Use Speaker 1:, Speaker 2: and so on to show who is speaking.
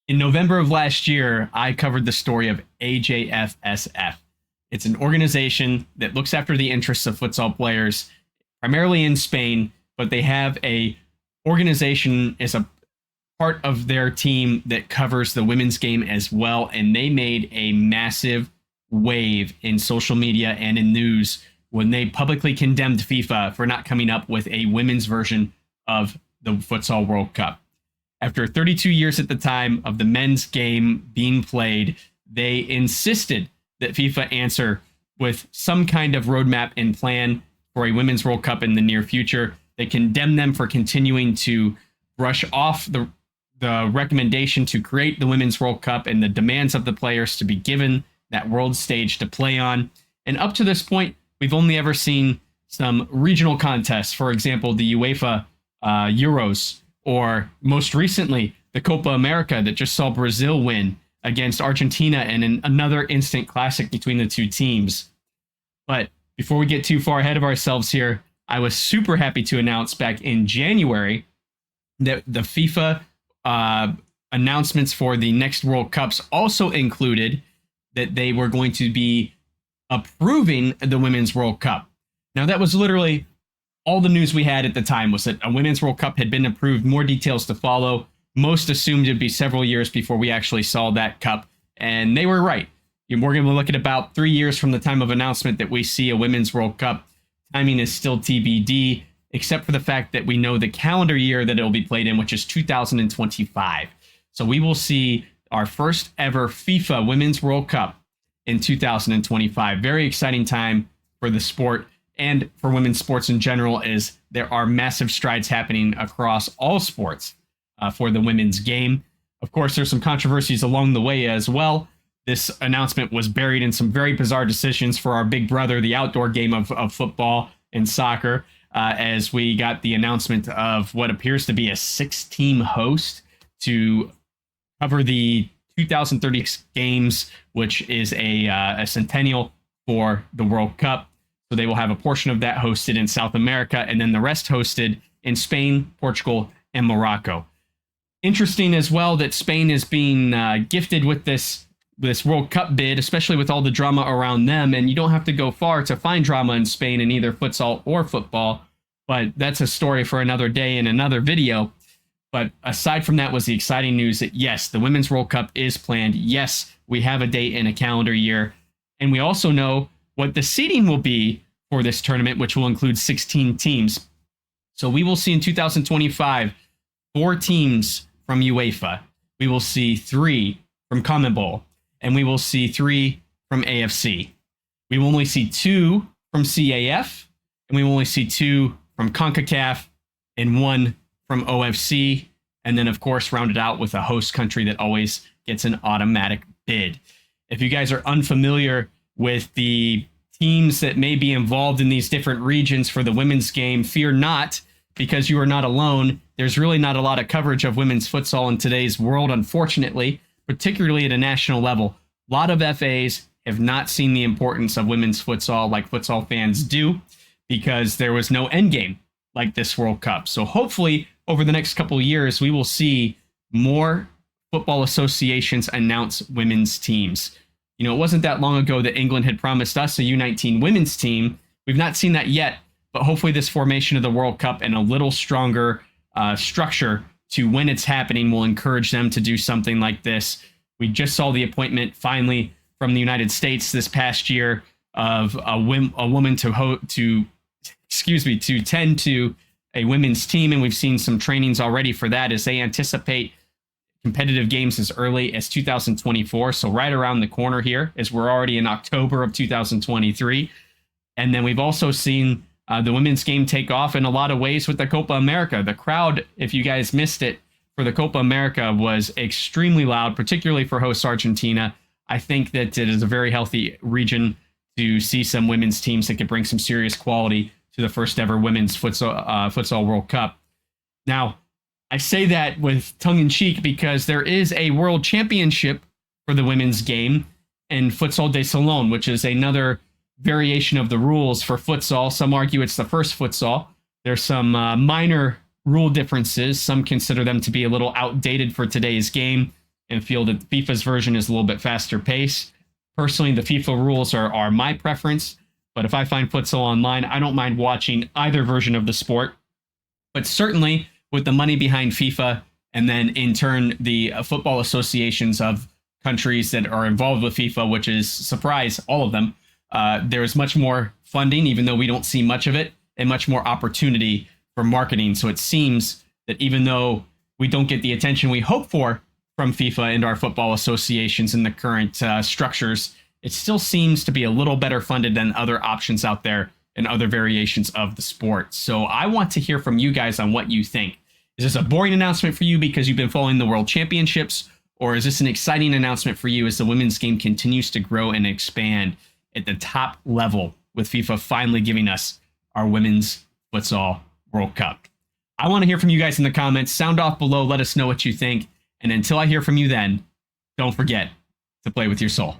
Speaker 1: In November of last year, I covered the story of AJFSF. It's an organization that looks after the interests of futsal players, primarily in Spain, but they have a organization as a part of their team that covers the women's game as well, and they made a massive wave in social media and in news when they publicly condemned FIFA for not coming up with a women's version of the Futsal World Cup. After 32 years at the time of the men's game being played, they insisted that FIFA answer with some kind of roadmap and plan for a Women's World Cup in the near future. They condemned them for continuing to brush off the recommendation to create the Women's World Cup and the demands of the players to be given that world stage to play on. And up to this point, we've only ever seen some regional contests, for example, the UEFA Euros, or most recently, the Copa America that just saw Brazil win against Argentina in another instant classic between the two teams. But before we get too far ahead of ourselves here, I was super happy to announce back in January that the FIFA announcements for the next World Cups also included that they were going to be approving the Women's World Cup. Now, that was literally all the news we had at the time, was that a Women's World Cup had been approved, more details to follow. Most assumed it'd be several years before we actually saw that cup, and they were right. We're going to look at about 3 years from the time of announcement that we see a Women's World Cup. Timing is still TBD, except for the fact that we know the calendar year that it'll be played in, which is 2025. So we will see our first ever FIFA Women's World Cup in 2025. Very exciting time for the sport and for women's sports in general, as there are massive strides happening across all sports for the women's game. Of course, there's some controversies along the way as well. This announcement was buried in some very bizarre decisions for our big brother, the outdoor game of football and soccer, as we got the announcement of what appears to be a 6-team host to cover the 2036 games, which is a centennial for the World Cup. So they will have a portion of that hosted in South America, and then the rest hosted in Spain, Portugal, and Morocco. Interesting as well that Spain is being gifted with this World Cup bid, especially with all the drama around them. And you don't have to go far to find drama in Spain in either futsal or football. But that's a story for another day in another video. But aside from that was the exciting news that, yes, the Women's World Cup is planned. Yes, we have a date in a calendar year. And we also know what the seeding will be for this tournament, which will include 16 teams. So we will see in 2025, 4 teams from UEFA. We will see 3 from CONMEBOL, and we will see 3 from AFC. We will only see 2 from CAF, and we will only see 2 from CONCACAF, and 1 from OFC, and then, of course, rounded out with a host country that always gets an automatic bid. If you guys are unfamiliar with the teams that may be involved in these different regions for the women's game, fear not, because you are not alone. There's really not a lot of coverage of women's futsal in today's world, unfortunately, particularly at a national level. A lot of FAs have not seen the importance of women's futsal like futsal fans do, because there was no end game like this World Cup. So hopefully over the next couple of years, we will see more football associations announce women's teams. You know, it wasn't that long ago that England had promised us a U19 women's team. We've not seen that yet, but hopefully this formation of the World Cup and a little stronger structure to when it's happening will encourage them to do something like this. We just saw the appointment finally from the United States this past year of a woman to tend to a women's team, and we've seen some trainings already for that as they anticipate competitive games as early as 2024. So right around the corner here, as we're already in October of 2023. And then we've also seen the women's game take off in a lot of ways with the Copa America. The crowd, if you guys missed it, for the Copa America was extremely loud, particularly for host Argentina. I think that it is a very healthy region to see some women's teams that could bring some serious quality to the first ever women's futsal World Cup. Now, I say that with tongue in cheek because there is a world championship for the women's game in Futsal de Salon, which is another variation of the rules for futsal. Some argue it's the first futsal. There's some minor rule differences. Some consider them to be a little outdated for today's game and feel that FIFA's version is a little bit faster paced. Personally, the FIFA rules are my preference, but if I find futsal online, I don't mind watching either version of the sport. But certainly, with the money behind FIFA, and then in turn, the football associations of countries that are involved with FIFA, which is, surprise, all of them, there's much more funding, even though we don't see much of it, and much more opportunity for marketing. So it seems that even though we don't get the attention we hope for from FIFA and our football associations in the current structures, it still seems to be a little better funded than other options out there and other variations of the sport. So I want to hear from you guys on what you think. Is this a boring announcement for you because you've been following the World Championships, or is this an exciting announcement for you as the women's game continues to grow and expand at the top level, with FIFA finally giving us our Women's Futsal World Cup? I want to hear from you guys in the comments. Sound off below. Let us know what you think. And until I hear from you then, don't forget to play with your soul.